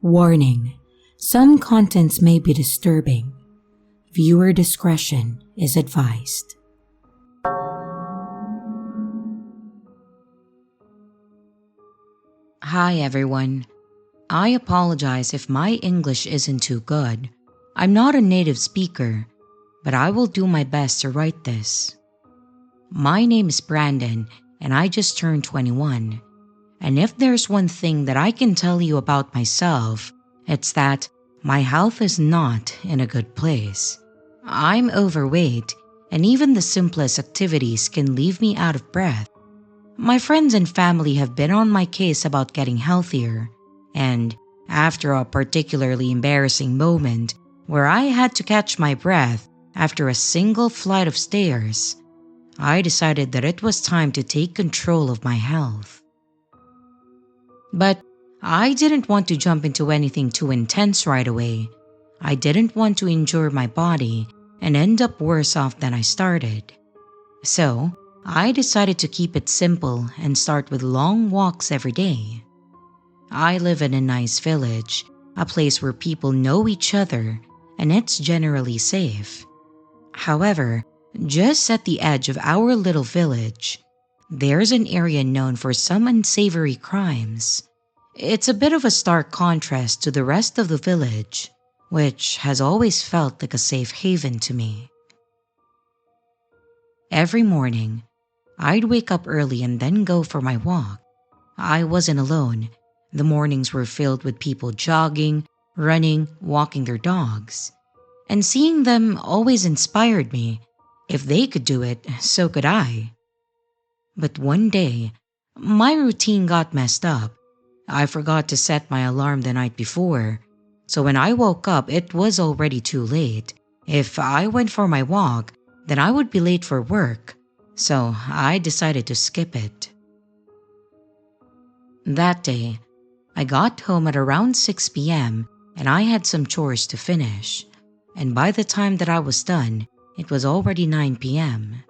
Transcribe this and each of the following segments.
Warning: some contents may be disturbing. Viewer discretion is advised. Hi everyone. I apologize if my English isn't too good. I'm not a native speaker, but I will do my best to write this. My name is Brandon and I just turned 21. And if there's one thing that I can tell you about myself, it's that my health is not in a good place. I'm overweight, and even the simplest activities can leave me out of breath. My friends and family have been on my case about getting healthier, and after a particularly embarrassing moment where I had to catch my breath after a single flight of stairs, I decided that it was time to take control of my health. But I didn't want to jump into anything too intense right away. I didn't want to injure my body and end up worse off than I started. So, I decided to keep it simple and start with long walks every day. I live in a nice village, a place where people know each other, and it's generally safe. However, just at the edge of our little village, there's an area known for some unsavory crimes. It's a bit of a stark contrast to the rest of the village, which has always felt like a safe haven to me. Every morning, I'd wake up early and then go for my walk. I wasn't alone. The mornings were filled with people jogging, running, walking their dogs. And seeing them always inspired me. If they could do it, so could I. But one day, my routine got messed up. I forgot to set my alarm the night before, so when I woke up it was already too late. If I went for my walk, then I would be late for work, so I decided to skip it. That day, I got home at around 6 p.m. and I had some chores to finish, and by the time that I was done, it was already 9 p.m.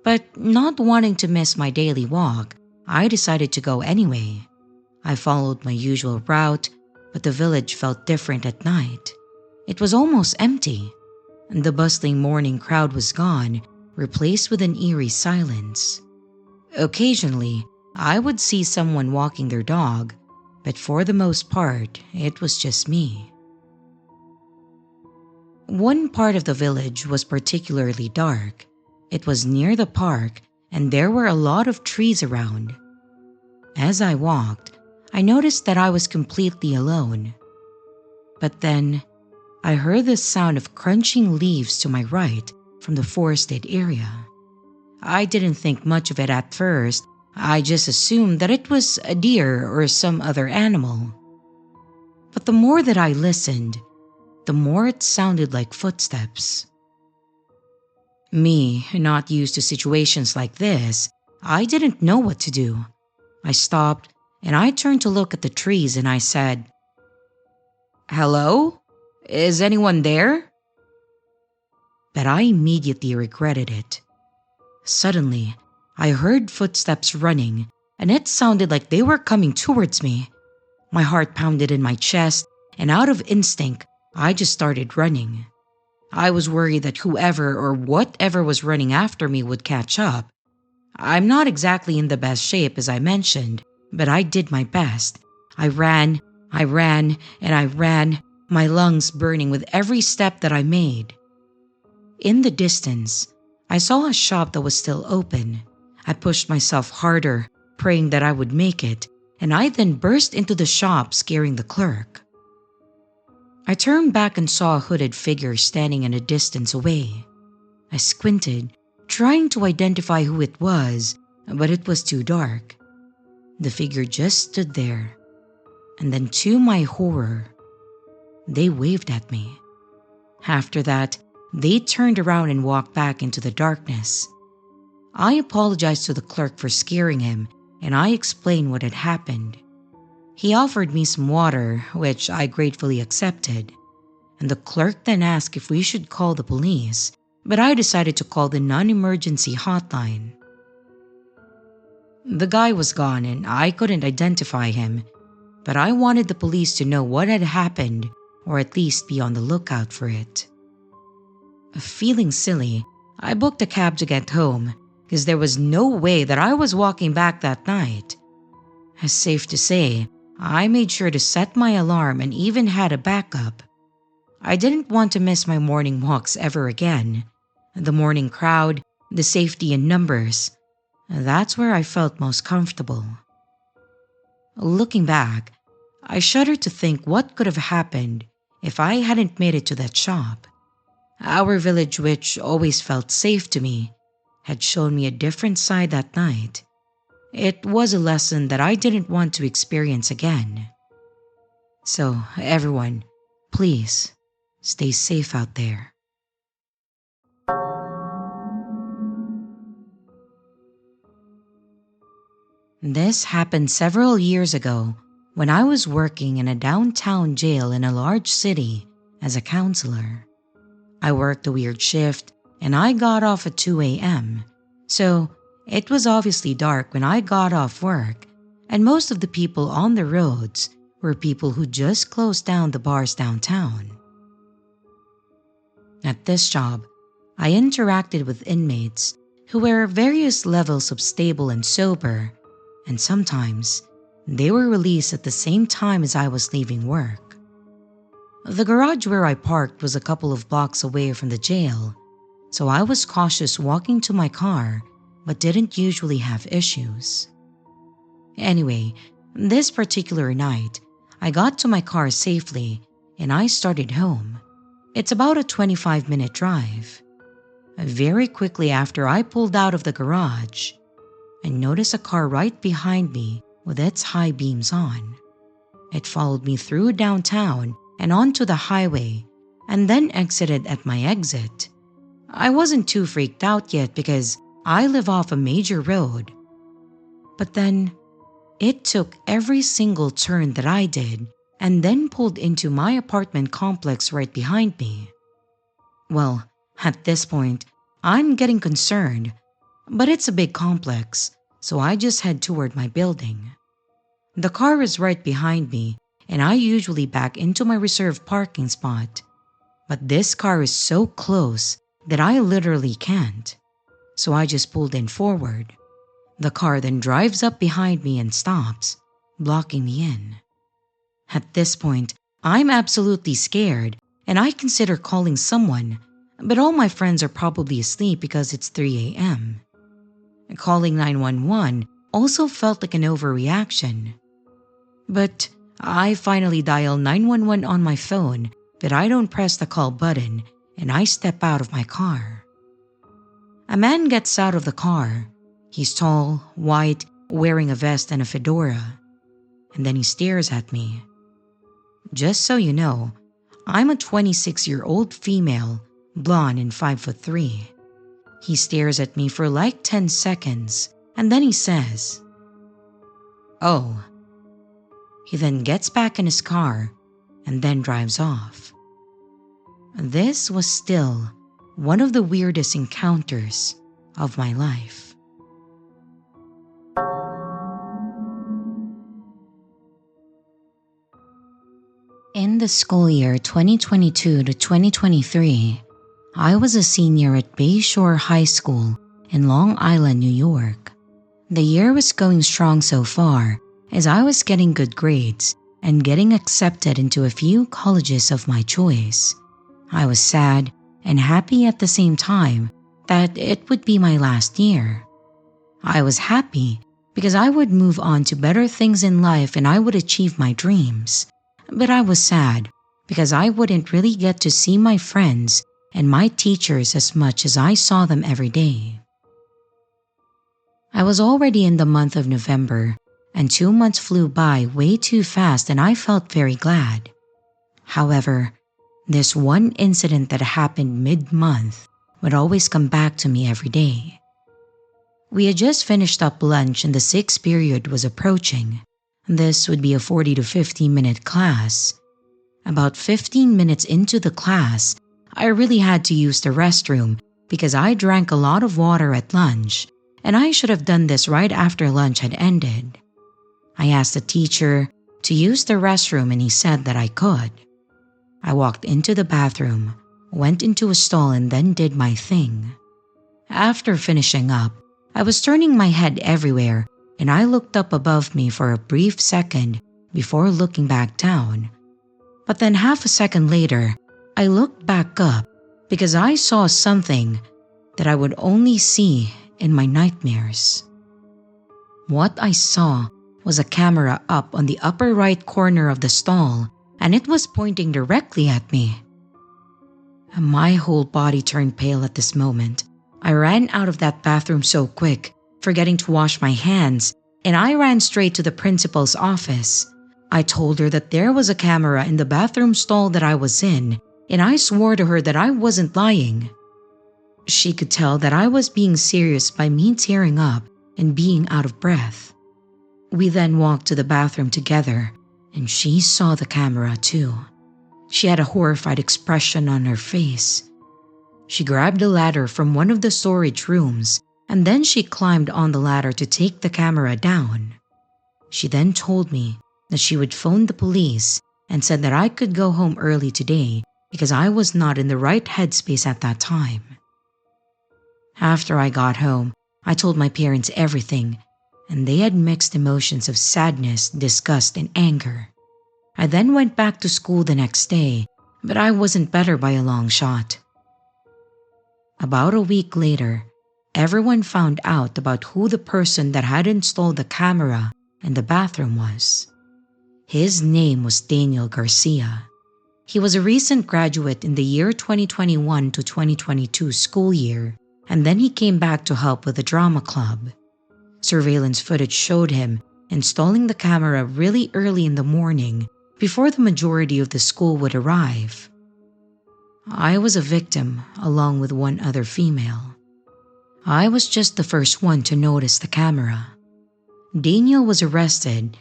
But not wanting to miss my daily walk, I decided to go anyway. I followed my usual route, but the village felt different at night. It was almost empty. The bustling morning crowd was gone, replaced with an eerie silence. Occasionally, I would see someone walking their dog, but for the most part, it was just me. One part of the village was particularly dark. It was near the park, and there were a lot of trees around. As I walked, I noticed that I was completely alone. But then, I heard the sound of crunching leaves to my right from the forested area. I didn't think much of it at first. I just assumed that it was a deer or some other animal. But the more that I listened, the more it sounded like footsteps. Me, not used to situations like this, I didn't know what to do. I stopped and I turned to look at the trees and I said, "Hello? Is anyone there?" But I immediately regretted it. Suddenly, I heard footsteps running, and it sounded like they were coming towards me. My heart pounded in my chest, and out of instinct, I just started running. I was worried that whoever or whatever was running after me would catch up. I'm not exactly in the best shape, as I mentioned, but I did my best. I ran, and I ran, my lungs burning with every step that I made. In the distance, I saw a shop that was still open. I pushed myself harder, praying that I would make it, and I then burst into the shop, scaring the clerk. I turned back and saw a hooded figure standing in a distance away. I squinted, trying to identify who it was, but it was too dark. The figure just stood there, and then to my horror, they waved at me. After that, they turned around and walked back into the darkness. I apologized to the clerk for scaring him, and I explained what had happened. He offered me some water, which I gratefully accepted, and the clerk then asked if we should call the police, but I decided to call the non-emergency hotline. The guy was gone and I couldn't identify him, but I wanted the police to know what had happened or at least be on the lookout for it. Feeling silly, I booked a cab to get home because there was no way that I was walking back that night. As safe to say, I made sure to set my alarm and even had a backup. I didn't want to miss my morning walks ever again. The morning crowd, the safety in numbers, that's where I felt most comfortable. Looking back, I shudder to think what could have happened if I hadn't made it to that shop. Our village, which always felt safe to me, had shown me a different side that night. It was a lesson that I didn't want to experience again. So, everyone, please, stay safe out there. This happened several years ago when I was working in a downtown jail in a large city as a counselor. I worked a weird shift and I got off at 2 a.m. So it was obviously dark when I got off work, and most of the people on the roads were people who just closed down the bars downtown. At this job, I interacted with inmates who were various levels of stable and sober, and sometimes they were released at the same time as I was leaving work. The garage where I parked was a couple of blocks away from the jail, so I was cautious walking to my car but didn't usually have issues. Anyway, this particular night, I got to my car safely and I started home. It's about a 25-minute drive. Very quickly after I pulled out of the garage, I noticed a car right behind me with its high beams on. It followed me through downtown and onto the highway and then exited at my exit. I wasn't too freaked out yet because I live off a major road. But then, it took every single turn that I did and then pulled into my apartment complex right behind me. Well, at this point, I'm getting concerned, but it's a big complex, so I just head toward my building. The car is right behind me, and I usually back into my reserved parking spot. But this car is so close that I literally can't. So I just pulled in forward. The car then drives up behind me and stops, blocking me in. At this point, I'm absolutely scared and I consider calling someone, but all my friends are probably asleep because it's 3 a.m. Calling 911 also felt like an overreaction. But I finally dial 911 on my phone, but I don't press the call button and I step out of my car. A man gets out of the car. He's tall, white, wearing a vest and a fedora. And then he stares at me. Just so you know, I'm a 26-year-old female, blonde and 5'3". He stares at me for like 10 seconds and then he says, "Oh." He then gets back in his car and then drives off. This was still one of the weirdest encounters of my life. In the school year 2022 to 2023, I was a senior at Bayshore High School in Long Island, New York. The year was going strong so far as I was getting good grades and getting accepted into a few colleges of my choice. I was sad and happy at the same time that it would be my last year. I was happy because I would move on to better things in life and I would achieve my dreams. But I was sad because I wouldn't really get to see my friends and my teachers as much as I saw them every day. I was already in the month of November, and 2 months flew by way too fast and I felt very glad. However, this one incident that happened mid-month would always come back to me every day. We had just finished up lunch and the 6th period was approaching. This would be a 40 to 50-minute class. About 15 minutes into the class, I really had to use the restroom because I drank a lot of water at lunch, and I should have done this right after lunch had ended. I asked the teacher to use the restroom and he said that I could. I walked into the bathroom, went into a stall and then did my thing. After finishing up, I was turning my head everywhere and I looked up above me for a brief second before looking back down. But then half a second later, I looked back up because I saw something that I would only see in my nightmares. What I saw was a camera up on the upper right corner of the stall and it was pointing directly at me. My whole body turned pale at this moment. I ran out of that bathroom so quick, forgetting to wash my hands, and I ran straight to the principal's office. I told her that there was a camera in the bathroom stall that I was in, and I swore to her that I wasn't lying. She could tell that I was being serious by me tearing up and being out of breath. We then walked to the bathroom together, and she saw the camera too. She had a horrified expression on her face. She grabbed a ladder from one of the storage rooms, and then she climbed on the ladder to take the camera down. She then told me that she would phone the police and said that I could go home early today because I was not in the right headspace at that time. After I got home, I told my parents everything, and they had mixed emotions of sadness, disgust, and anger. I then went back to school the next day, but I wasn't better by a long shot. About a week later, everyone found out about who the person that had installed the camera in the bathroom was. His name was Daniel Garcia. He was a recent graduate in the year 2021 to 2022 school year, and then he came back to help with the drama club. Surveillance footage showed him installing the camera really early in the morning before the majority of the school would arrive. I was a victim along with one other female. I was just the first one to notice the camera. Daniel was arrested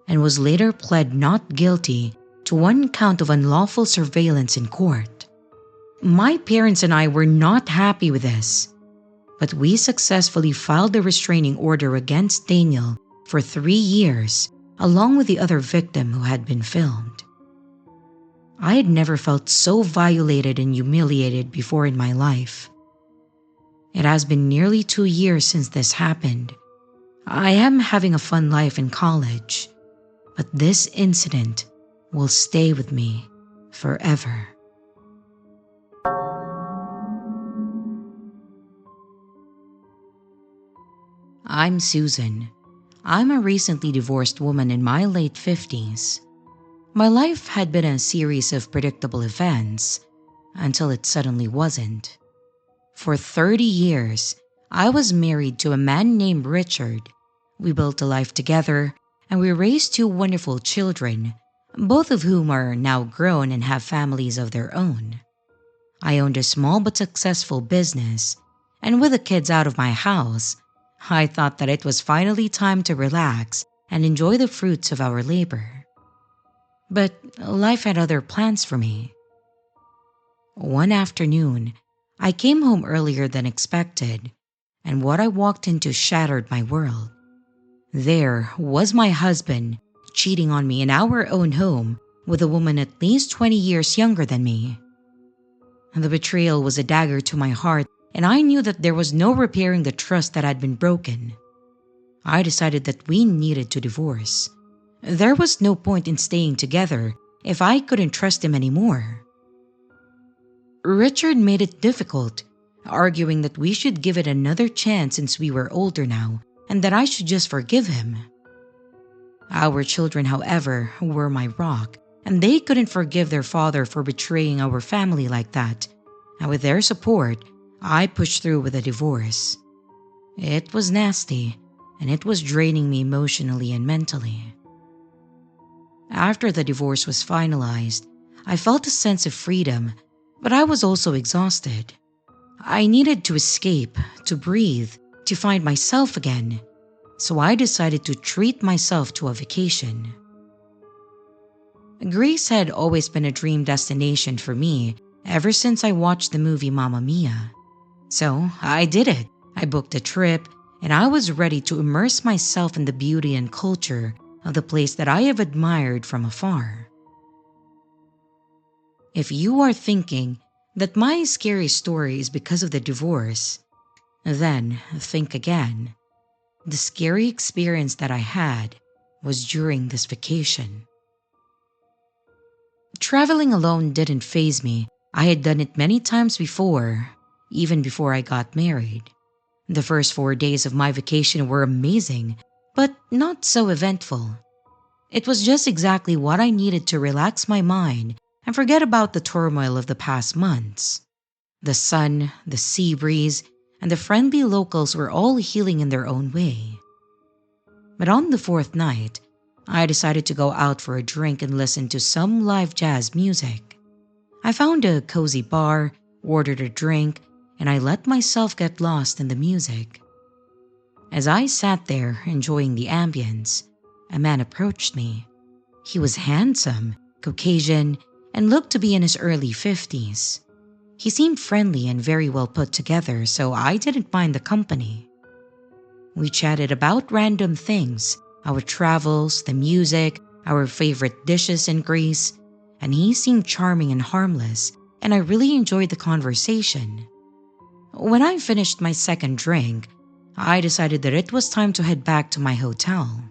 and was later pled not guilty to one count of unlawful surveillance in court. My parents and I were not happy with this, but we successfully filed a restraining order against Daniel for 3 years, along with the other victim who had been filmed. I had never felt so violated and humiliated before in my life. It has been nearly 2 years since this happened. I am having a fun life in college, but this incident will stay with me forever. I'm Susan. I'm a recently divorced woman in my late 50s. My life had been a series of predictable events until it suddenly wasn't. For 30 years, I was married to a man named Richard. We built a life together and we raised 2 wonderful children, both of whom are now grown and have families of their own. I owned a small but successful business, and with the kids out of my house, I thought that it was finally time to relax and enjoy the fruits of our labor. But life had other plans for me. One afternoon, I came home earlier than expected, and what I walked into shattered my world. There was my husband cheating on me in our own home with a woman at least 20 years younger than me. The betrayal was a dagger to my heart, and I knew that there was no repairing the trust that had been broken. I decided that we needed to divorce. There was no point in staying together if I couldn't trust him anymore. Richard made it difficult, arguing that we should give it another chance since we were older now and that I should just forgive him. Our children, however, were my rock, and they couldn't forgive their father for betraying our family like that, and with their support, I pushed through with a divorce. It was nasty, and it was draining me emotionally and mentally. After the divorce was finalized, I felt a sense of freedom, but I was also exhausted. I needed to escape, to breathe, to find myself again, so I decided to treat myself to a vacation. Greece had always been a dream destination for me ever since I watched the movie Mamma Mia. So I did it. I booked a trip, and I was ready to immerse myself in the beauty and culture of the place that I have admired from afar. If you are thinking that my scary story is because of the divorce, then think again. The scary experience that I had was during this vacation. Traveling alone didn't faze me. I had done it many times before, even before I got married. The first 4 days of my vacation were amazing, but not so eventful. It was just exactly what I needed to relax my mind and forget about the turmoil of the past months. The sun, the sea breeze, and the friendly locals were all healing in their own way. But on the fourth night, I decided to go out for a drink and listen to some live jazz music. I found a cozy bar, ordered a drink, and I let myself get lost in the music. As I sat there enjoying the ambience, a man approached me. He was handsome, Caucasian, and looked to be in his early 50s. He seemed friendly and very well put together, so I didn't mind the company. We chatted about random things, our travels, the music, our favorite dishes in Greece, and he seemed charming and harmless, and I really enjoyed the conversation. When I finished my second drink, I decided that it was time to head back to my hotel.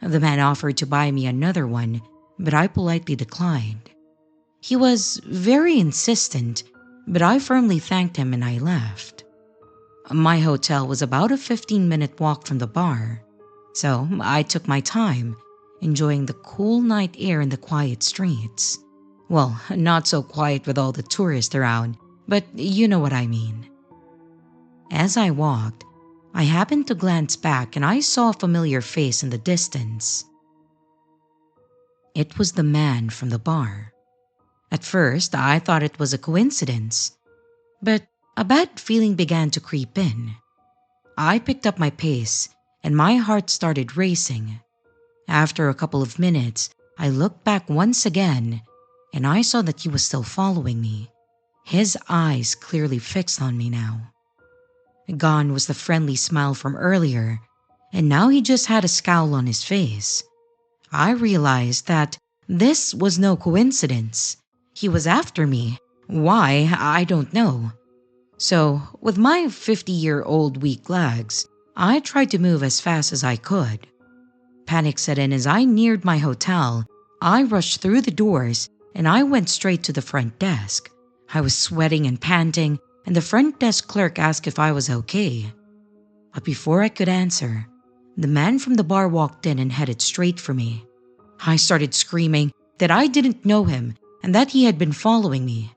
The man offered to buy me another one, but I politely declined. He was very insistent, but I firmly thanked him and I left. My hotel was about a 15-minute walk from the bar, so I took my time, enjoying the cool night air and the quiet streets. Well, not so quiet with all the tourists around, but you know what I mean. As I walked, I happened to glance back and I saw a familiar face in the distance. It was the man from the bar. At first, I thought it was a coincidence, but a bad feeling began to creep in. I picked up my pace and my heart started racing. After a couple of minutes, I looked back once again and I saw that he was still following me, his eyes clearly fixed on me now. Gone was the friendly smile from earlier, and now he just had a scowl on his face. I realized that this was no coincidence. He was after me. Why, I don't know. So, with my 50-year-old weak legs, I tried to move as fast as I could. Panic set in as I neared my hotel. I rushed through the doors and I went straight to the front desk. I was sweating and panting, and the front desk clerk asked if I was okay. But before I could answer, the man from the bar walked in and headed straight for me. I started screaming that I didn't know him and that he had been following me.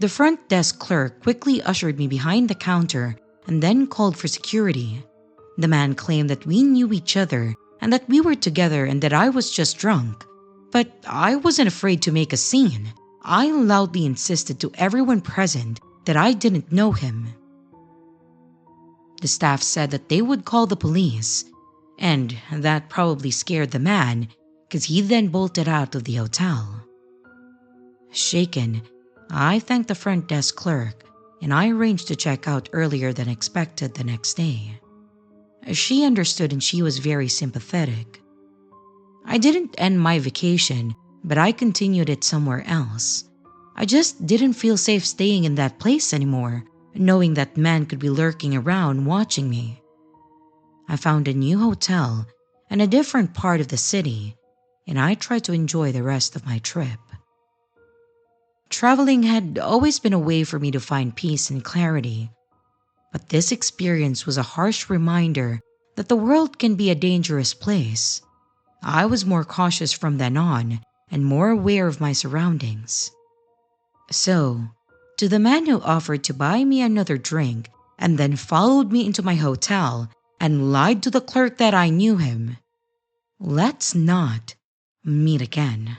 The front desk clerk quickly ushered me behind the counter and then called for security. The man claimed that we knew each other and that we were together and that I was just drunk. But I wasn't afraid to make a scene. I loudly insisted to everyone present that I didn't know him. The staff said that they would call the police, and that probably scared the man because he then bolted out of the hotel. Shaken, I thanked the front desk clerk and I arranged to check out earlier than expected the next day. She understood and she was very sympathetic. I didn't end my vacation, but I continued it somewhere else. I just didn't feel safe staying in that place anymore, knowing that man could be lurking around watching me. I found a new hotel in a different part of the city, and I tried to enjoy the rest of my trip. Traveling had always been a way for me to find peace and clarity, but this experience was a harsh reminder that the world can be a dangerous place. I was more cautious from then on and more aware of my surroundings. So, to the man who offered to buy me another drink and then followed me into my hotel and lied to the clerk that I knew him, let's not meet again.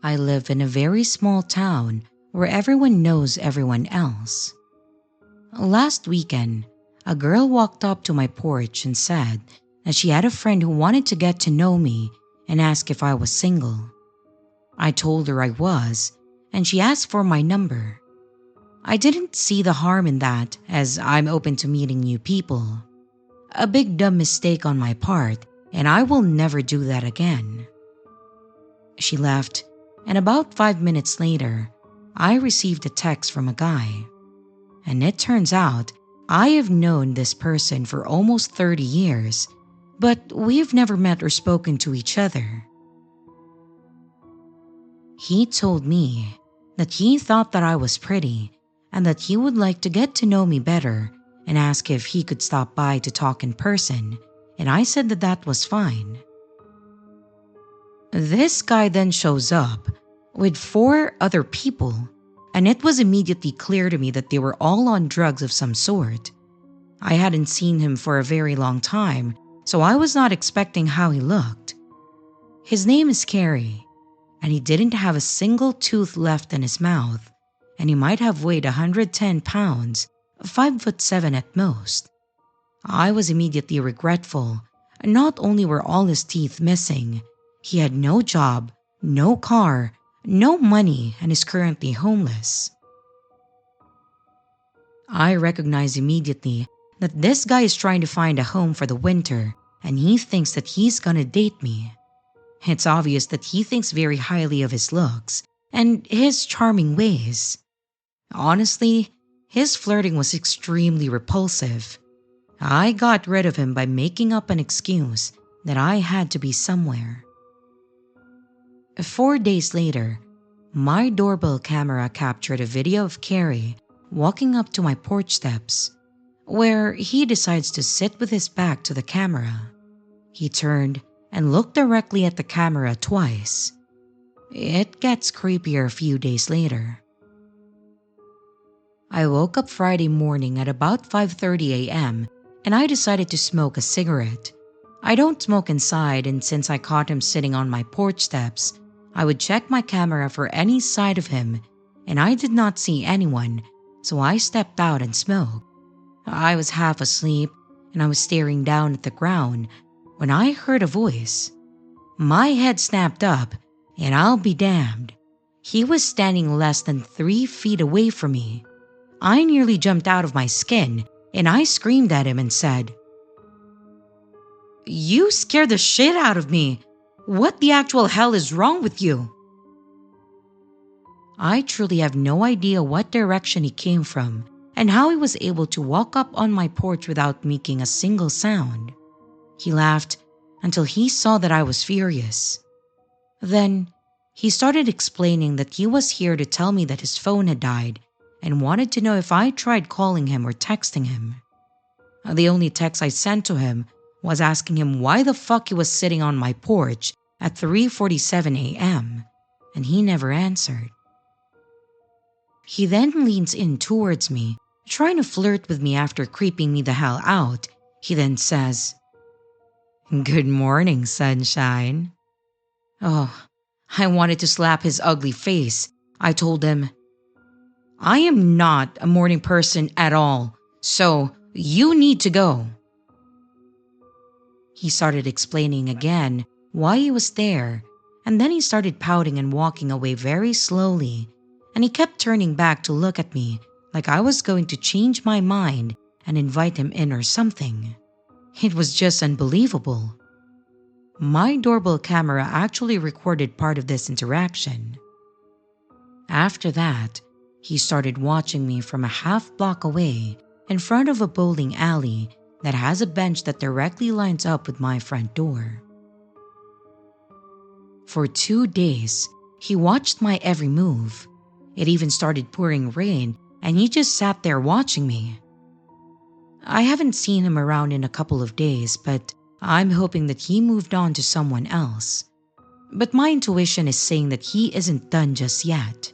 I live in a very small town where everyone knows everyone else. Last weekend, a girl walked up to my porch and said that she had a friend who wanted to get to know me and asked if I was single. I told her I was, and she asked for my number. I didn't see the harm in that, as I'm open to meeting new people. A big dumb mistake on my part, and I will never do that again. She left, and about 5 minutes later, I received a text from a guy. And it turns out I have known this person for almost 30 years, but we've never met or spoken to each other. He told me that he thought that I was pretty and that he would like to get to know me better and ask if he could stop by to talk in person, and I said that that was fine. This guy then shows up with 4 other people, and it was immediately clear to me that they were all on drugs of some sort. I hadn't seen him for a very long time, so I was not expecting how he looked. His name is Carrie, and he didn't have a single tooth left in his mouth, and he might have weighed 110 pounds, 5'7" at most. I was immediately regretful. Not only were all his teeth missing, he had no job, no car, no money, and is currently homeless. I recognized immediately that this guy is trying to find a home for the winter, and he thinks that he's gonna date me. It's obvious that he thinks very highly of his looks and his charming ways. Honestly, his flirting was extremely repulsive. I got rid of him by making up an excuse that I had to be somewhere. 4 days later, my doorbell camera captured a video of Carrie walking up to my porch steps, where he decides to sit with his back to the camera. He turned and looked directly at the camera twice. It gets creepier a few days later. I woke up Friday morning at about 5:30 a.m. and I decided to smoke a cigarette. I don't smoke inside, and since I caught him sitting on my porch steps, I would check my camera for any sight of him, and I did not see anyone, so I stepped out and smoked. I was half asleep and I was staring down at the ground when I heard a voice. My head snapped up, and I'll be damned. He was standing less than 3 feet away from me. I nearly jumped out of my skin, and I screamed at him and said, "You scared the shit out of me. What the actual hell is wrong with you?" I truly have no idea what direction he came from and how he was able to walk up on my porch without making a single sound. He laughed until he saw that I was furious. Then he started explaining that he was here to tell me that his phone had died and wanted to know if I tried calling him or texting him. The only text I sent to him was asking him why the fuck he was sitting on my porch at 3:47 a.m., and he never answered. He then leans in towards me, trying to flirt with me after creeping me the hell out. He then says, "Good morning, sunshine." Oh, I wanted to slap his ugly face. I told him, "I am not a morning person at all, so you need to go." He started explaining again why he was there, and then he started pouting and walking away very slowly, and he kept turning back to look at me like I was going to change my mind and invite him in or something. It was just unbelievable. My doorbell camera actually recorded part of this interaction. After that, he started watching me from a half block away in front of a bowling alley that has a bench that directly lines up with my front door. For 2 days, he watched my every move. It even started pouring rain, and he just sat there watching me. I haven't seen him around in a couple of days, but I'm hoping that he moved on to someone else. But my intuition is saying that he isn't done just yet.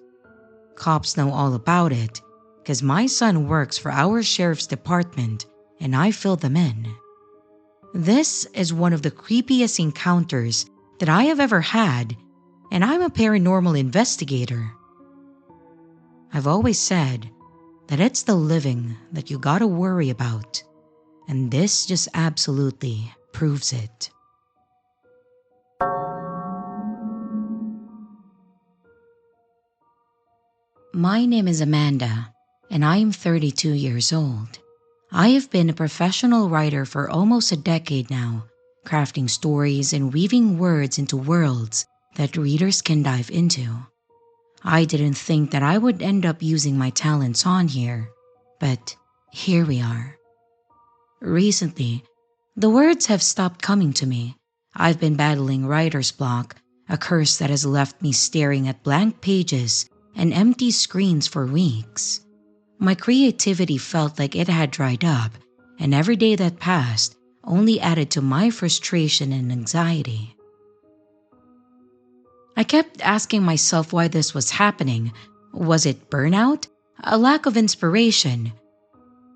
Cops know all about it, because my son works for our sheriff's department and I fill them in. This is one of the creepiest encounters that I have ever had, and I'm a paranormal investigator. I've always said that it's the living that you gotta worry about, and this just absolutely proves it. My name is Amanda, and I am 32 years old. I have been a professional writer for almost a decade now, crafting stories and weaving words into worlds that readers can dive into. I didn't think that I would end up using my talents on here, but here we are. Recently, the words have stopped coming to me. I've been battling writer's block, a curse that has left me staring at blank pages and empty screens for weeks. My creativity felt like it had dried up, and every day that passed only added to my frustration and anxiety. I kept asking myself why this was happening. Was it burnout? A lack of inspiration?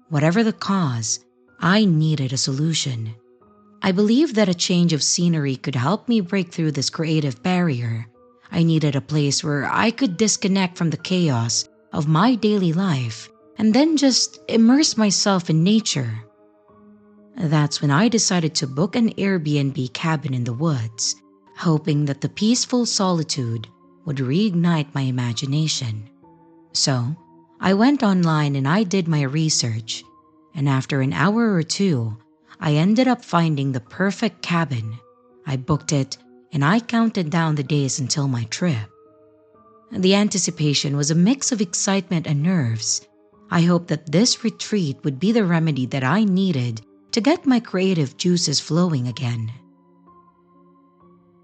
Whatever the cause, I needed a solution. I believed that a change of scenery could help me break through this creative barrier. I needed a place where I could disconnect from the chaos of my daily life and then just immerse myself in nature. That's when I decided to book an Airbnb cabin in the woods, hoping that the peaceful solitude would reignite my imagination. So, I went online and I did my research, and after an hour or two, I ended up finding the perfect cabin. I booked it and I counted down the days until my trip. The anticipation was a mix of excitement and nerves. I hoped that this retreat would be the remedy that I needed to get my creative juices flowing again.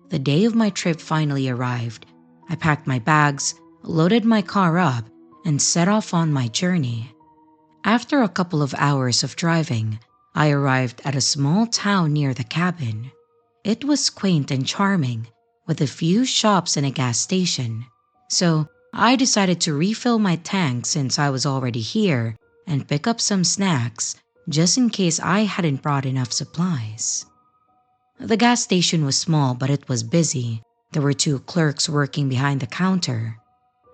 The day of my trip finally arrived. I packed my bags, loaded my car up, and set off on my journey. After a couple of hours of driving, I arrived at a small town near the cabin. It was quaint and charming, with a few shops and a gas station. So I decided to refill my tank since I was already here and pick up some snacks just in case I hadn't brought enough supplies. The gas station was small, but it was busy. There were 2 clerks working behind the counter.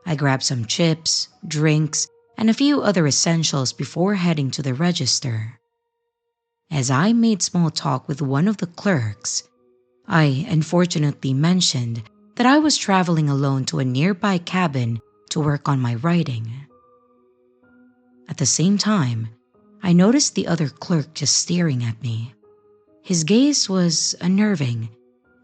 I grabbed some chips, drinks, and a few other essentials before heading to the register. As I made small talk with one of the clerks, I unfortunately mentioned that I was traveling alone to a nearby cabin to work on my writing. At the same time, I noticed the other clerk just staring at me. His gaze was unnerving,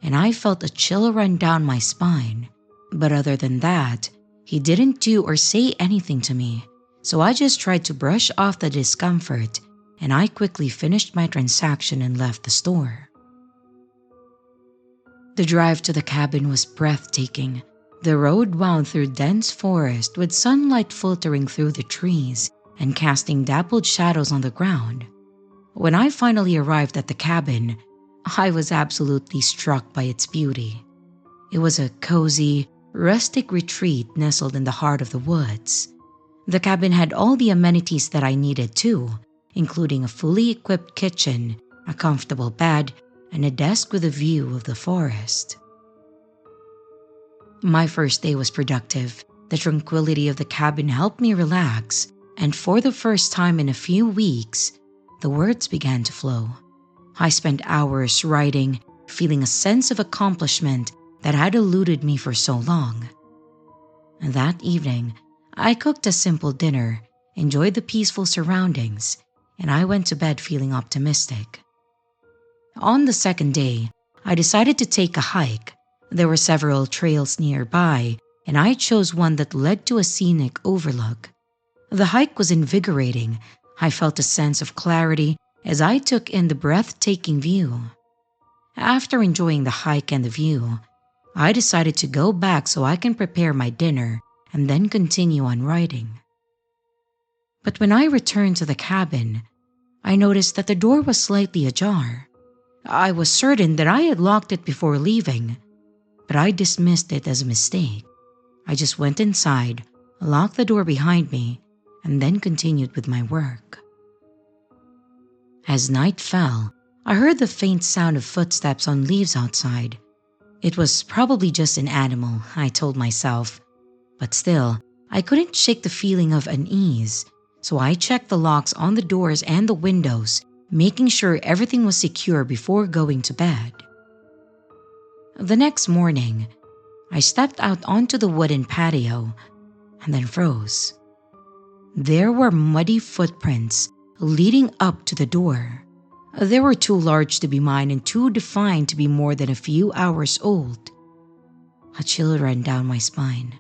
and I felt a chill run down my spine. But other than that, he didn't do or say anything to me, so I just tried to brush off the discomfort, and I quickly finished my transaction and left the store. The drive to the cabin was breathtaking. The road wound through dense forest with sunlight filtering through the trees and casting dappled shadows on the ground. When I finally arrived at the cabin, I was absolutely struck by its beauty. It was a cozy, rustic retreat nestled in the heart of the woods. The cabin had all the amenities that I needed too, including a fully equipped kitchen, a comfortable bed, and a desk with a view of the forest. My first day was productive. The tranquility of the cabin helped me relax, and for the first time in a few weeks, the words began to flow. I spent hours writing, feeling a sense of accomplishment that had eluded me for so long. That evening, I cooked a simple dinner, enjoyed the peaceful surroundings, and I went to bed feeling optimistic. On the second day, I decided to take a hike. There were several trails nearby, and I chose one that led to a scenic overlook. The hike was invigorating. I felt a sense of clarity as I took in the breathtaking view. After enjoying the hike and the view, I decided to go back so I can prepare my dinner and then continue on writing. But when I returned to the cabin, I noticed that the door was slightly ajar. I was certain that I had locked it before leaving, but I dismissed it as a mistake. I just went inside, locked the door behind me, and then continued with my work. As night fell, I heard the faint sound of footsteps on leaves outside. It was probably just an animal, I told myself, but still, I couldn't shake the feeling of unease, so I checked the locks on the doors and the windows, making sure everything was secure before going to bed. The next morning, I stepped out onto the wooden patio and then froze. There were muddy footprints leading up to the door. They were too large to be mine and too defined to be more than a few hours old. A chill ran down my spine.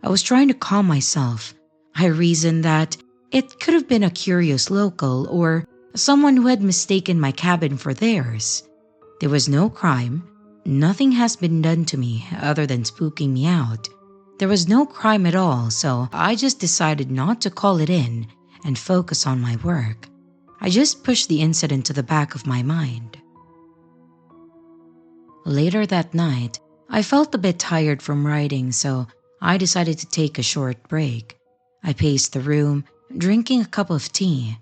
I was trying to calm myself. I reasoned that it could have been a curious local or someone who had mistaken my cabin for theirs. There was no crime. Nothing has been done to me other than spooking me out. There was no crime at all, so I just decided not to call it in and focus on my work. I just pushed the incident to the back of my mind. Later that night, I felt a bit tired from writing, so I decided to take a short break. I paced the room, drinking a cup of tea.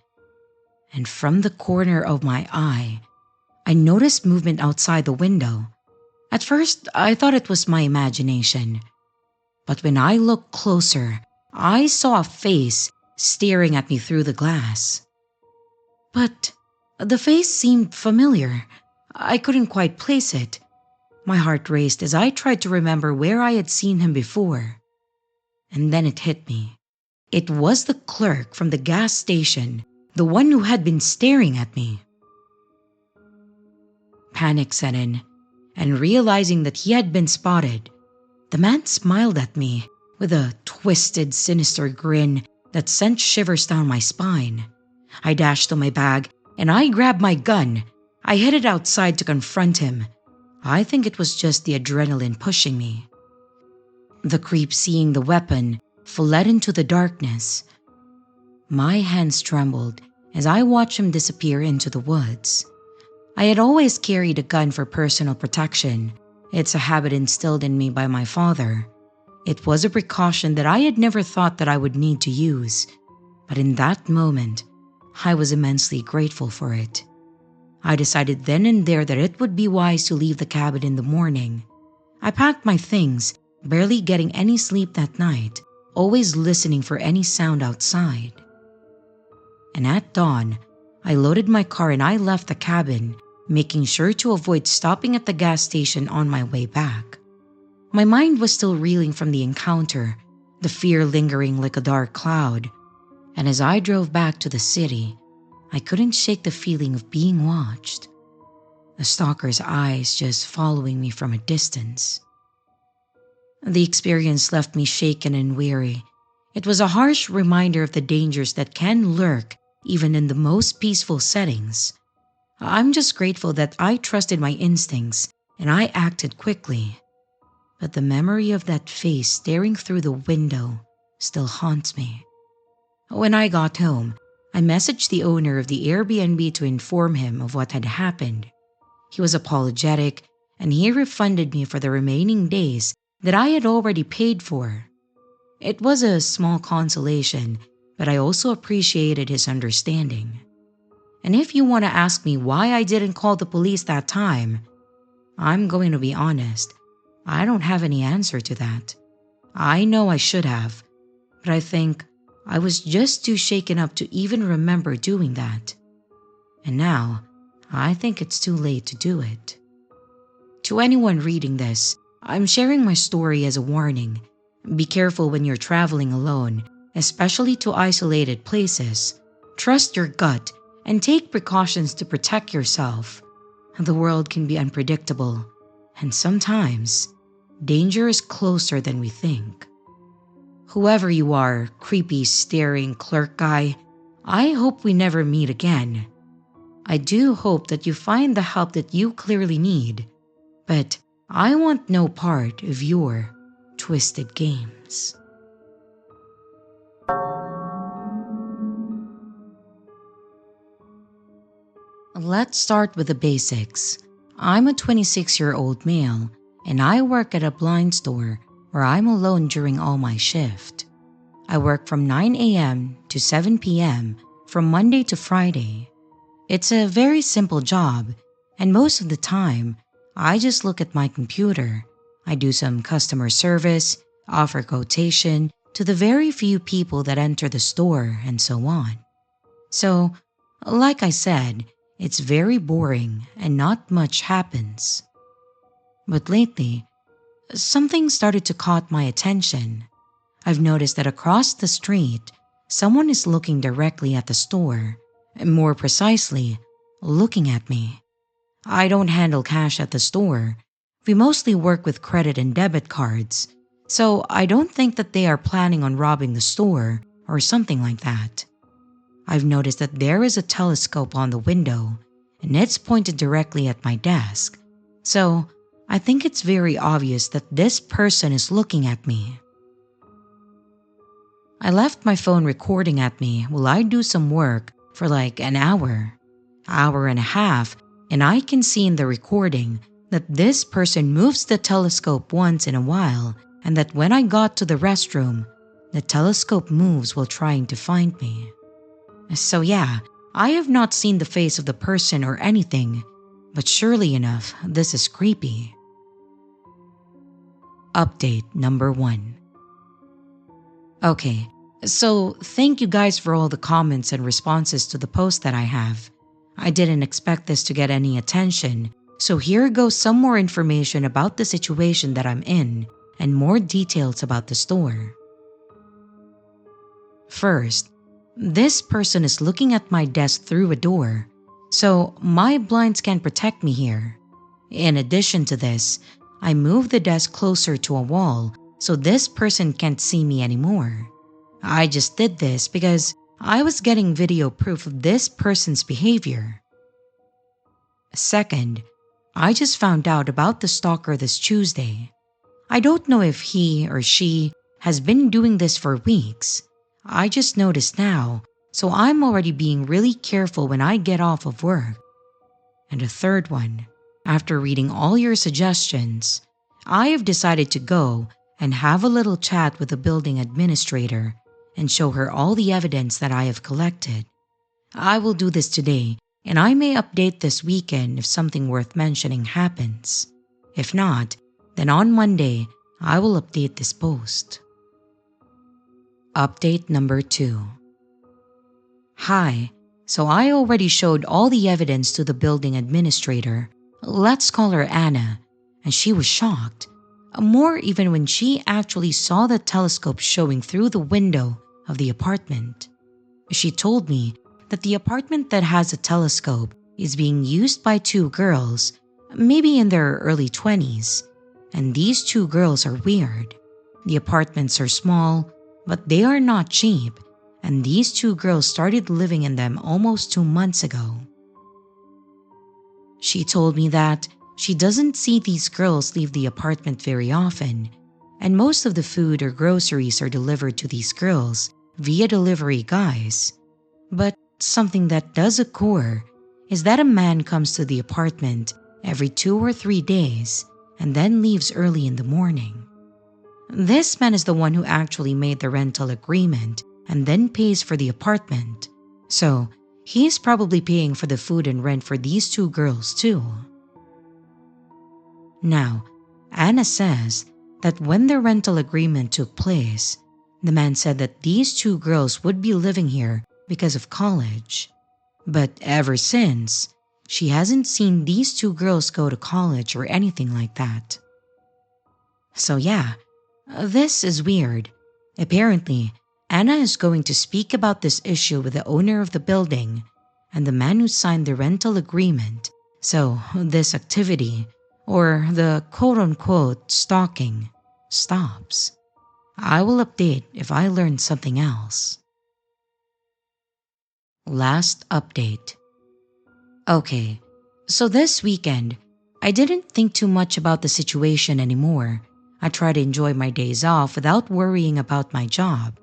And from the corner of my eye, I noticed movement outside the window. At first, I thought it was my imagination. But when I looked closer, I saw a face staring at me through the glass. But the face seemed familiar. I couldn't quite place it. My heart raced as I tried to remember where I had seen him before. And then it hit me. It was the clerk from the gas station, the one who had been staring at me. Panic set in, and realizing that he had been spotted, the man smiled at me with a twisted, sinister grin that sent shivers down my spine. I dashed to my bag and I grabbed my gun. I headed outside to confront him. I think it was just the adrenaline pushing me. The creep, seeing the weapon, fled into the darkness. My hands trembled as I watched him disappear into the woods. I had always carried a gun for personal protection. It's a habit instilled in me by my father. It was a precaution that I had never thought that I would need to use, but in that moment, I was immensely grateful for it. I decided then and there that it would be wise to leave the cabin in the morning. I packed my things, barely getting any sleep that night, always listening for any sound outside. And at dawn, I loaded my car and I left the cabin, making sure to avoid stopping at the gas station on my way back. My mind was still reeling from the encounter, the fear lingering like a dark cloud. And as I drove back to the city, I couldn't shake the feeling of being watched. The stalker's eyes just following me from a distance. The experience left me shaken and weary. It was a harsh reminder of the dangers that can lurk even in the most peaceful settings. I'm just grateful that I trusted my instincts and I acted quickly. But the memory of that face staring through the window still haunts me. When I got home, I messaged the owner of the Airbnb to inform him of what had happened. He was apologetic and he refunded me for the remaining days that I had already paid for. It was a small consolation, but I also appreciated his understanding. And if you want to ask me why I didn't call the police that time, I'm going to be honest. I don't have any answer to that. I know I should have, but I think I was just too shaken up to even remember doing that. And now, I think it's too late to do it. To anyone reading this, I'm sharing my story as a warning. Be careful when you're traveling alone, especially to isolated places. Trust your gut and take precautions to protect yourself. The world can be unpredictable, and sometimes danger is closer than we think. Whoever you are, creepy, staring clerk guy, I hope we never meet again. I do hope that you find the help that you clearly need, but I want no part of your twisted games. Let's start with the basics. I'm a 26-year-old male, and I work at a blind store where I'm alone during all my shift. I work from 9 a.m. to 7 p.m. from Monday to Friday. It's a very simple job, and most of the time, I just look at my computer. I do some customer service, offer quotation to the very few people that enter the store, and so on. So, like I said, it's very boring and not much happens. But lately, something started to caught my attention. I've noticed that across the street, someone is looking directly at the store, and more precisely, looking at me. I don't handle cash at the store. We mostly work with credit and debit cards, so I don't think that they are planning on robbing the store or something like that. I've noticed that there is a telescope on the window, and it's pointed directly at my desk, so I think it's very obvious that this person is looking at me. I left my phone recording at me while I do some work for like an hour and a half, and I can see in the recording that this person moves the telescope once in a while, and that when I got to the restroom, the telescope moves while trying to find me. So yeah, I have not seen the face of the person or anything, but surely enough, this is creepy. Update number 1. Okay, so thank you guys for all the comments and responses to the post that I have. I didn't expect this to get any attention, so here goes some more information about the situation that I'm in and more details about the store. First, this person is looking at my desk through a door, so my blinds can protect me here. In addition to this, I moved the desk closer to a wall so this person can't see me anymore. I just did this because I was getting video proof of this person's behavior. Second, I just found out about the stalker this Tuesday. I don't know if he or she has been doing this for weeks. I just noticed now, so I'm already being really careful when I get off of work. And a third one, after reading all your suggestions, I have decided to go and have a little chat with the building administrator and show her all the evidence that I have collected. I will do this today, and I may update this weekend if something worth mentioning happens. If not, then on Monday, I will update this post. Update number 2. Hi, so I already showed all the evidence to the building administrator. Let's call her Anna, and she was shocked. More even when she actually saw the telescope showing through the window of the apartment. She told me that the apartment that has a telescope is being used by 2 girls, maybe in their early 20s, and these 2 girls are weird. The apartments are small, but they are not cheap, and these 2 girls started living in them almost 2 months ago. She told me that she doesn't see these girls leave the apartment very often, and most of the food or groceries are delivered to these girls via delivery guys. But something that does occur is that a man comes to the apartment every 2 or 3 days and then leaves early in the morning. This man is the one who actually made the rental agreement and then pays for the apartment, so he is probably paying for the food and rent for these 2 girls too. Now, Anna says that when the rental agreement took place, the man said that these 2 girls would be living here because of college. But ever since, she hasn't seen these 2 girls go to college or anything like that. So yeah, this is weird. Apparently, Anna is going to speak about this issue with the owner of the building and the man who signed the rental agreement, so this activity, or the quote-unquote stalking, stops. I will update if I learn something else. Last update. Okay, so this weekend, I didn't think too much about the situation anymore. I try to enjoy my days off without worrying about my job.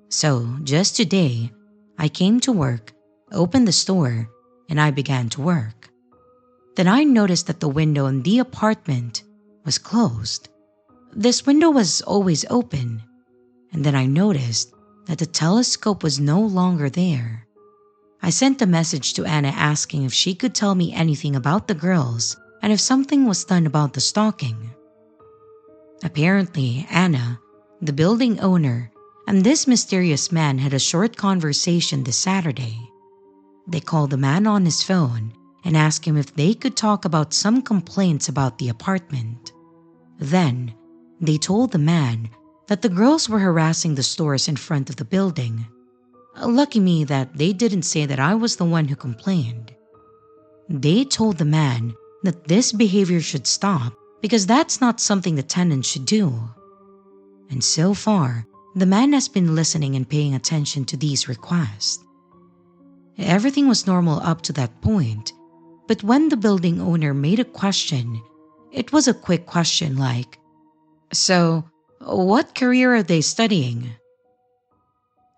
So, just today, I came to work, opened the store, and I began to work. Then I noticed that the window in the apartment was closed. This window was always open, and then I noticed that the telescope was no longer there. I sent a message to Anna asking if she could tell me anything about the girls and if something was done about the stalking. Apparently, Anna, the building owner, and this mysterious man had a short conversation this Saturday. They called the man on his phone and asked him if they could talk about some complaints about the apartment. Then, they told the man that the girls were harassing the stores in front of the building. Lucky me that they didn't say that I was the one who complained. They told the man that this behavior should stop because that's not something the tenant should do. And so far, the man has been listening and paying attention to these requests. Everything was normal up to that point, but when the building owner made a question, it was a quick question like, "So, what career are they studying?"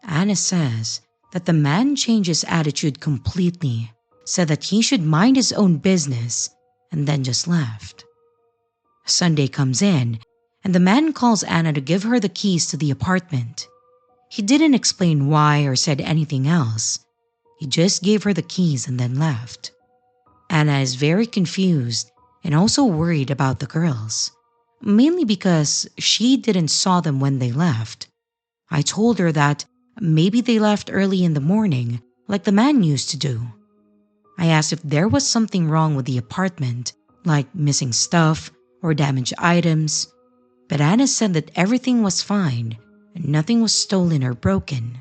Anna says that the man changed his attitude completely, said that he should mind his own business, and then just left. Sunday comes in, and the man calls Anna to give her the keys to the apartment. He didn't explain why or said anything else. He just gave her the keys and then left. Anna is very confused and also worried about the girls, mainly because she didn't saw them when they left. I told her that maybe they left early in the morning, like the man used to do. I asked if there was something wrong with the apartment, like missing stuff or damaged items, but Anna said that everything was fine and nothing was stolen or broken.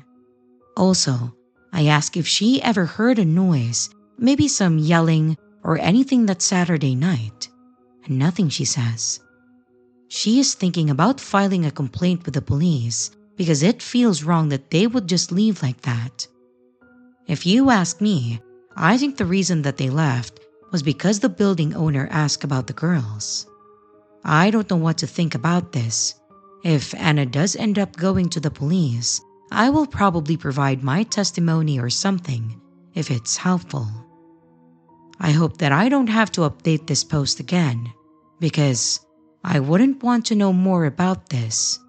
Also, I asked if she ever heard a noise, maybe some yelling or anything that Saturday night, and nothing, she says. She is thinking about filing a complaint with the police because it feels wrong that they would just leave like that. If you ask me, I think the reason that they left was because the building owner asked about the girls. I don't know what to think about this. If Anna does end up going to the police, I will probably provide my testimony or something if it's helpful. I hope that I don't have to update this post again because I wouldn't want to know more about this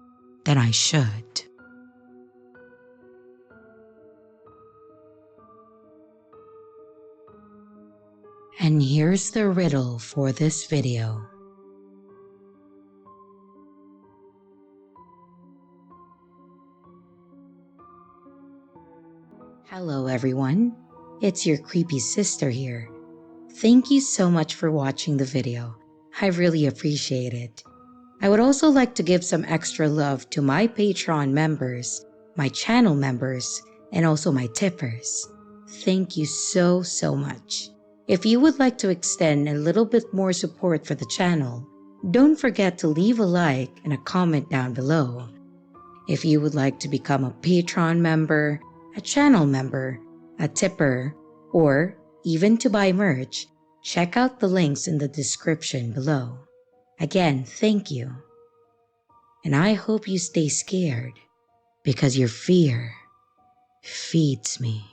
than I should. And here's the riddle for this video. Hello everyone, it's your creepy sister here. Thank you so much for watching the video. I really appreciate it. I would also like to give some extra love to my Patreon members, my channel members, and also my tippers. Thank you so much. If you would like to extend a little bit more support for the channel, don't forget to leave a like and a comment down below. If you would like to become a Patreon member, a channel member, a tipper, or even to buy merch, check out the links in the description below. Again, thank you. And I hope you stay scared because your fear feeds me.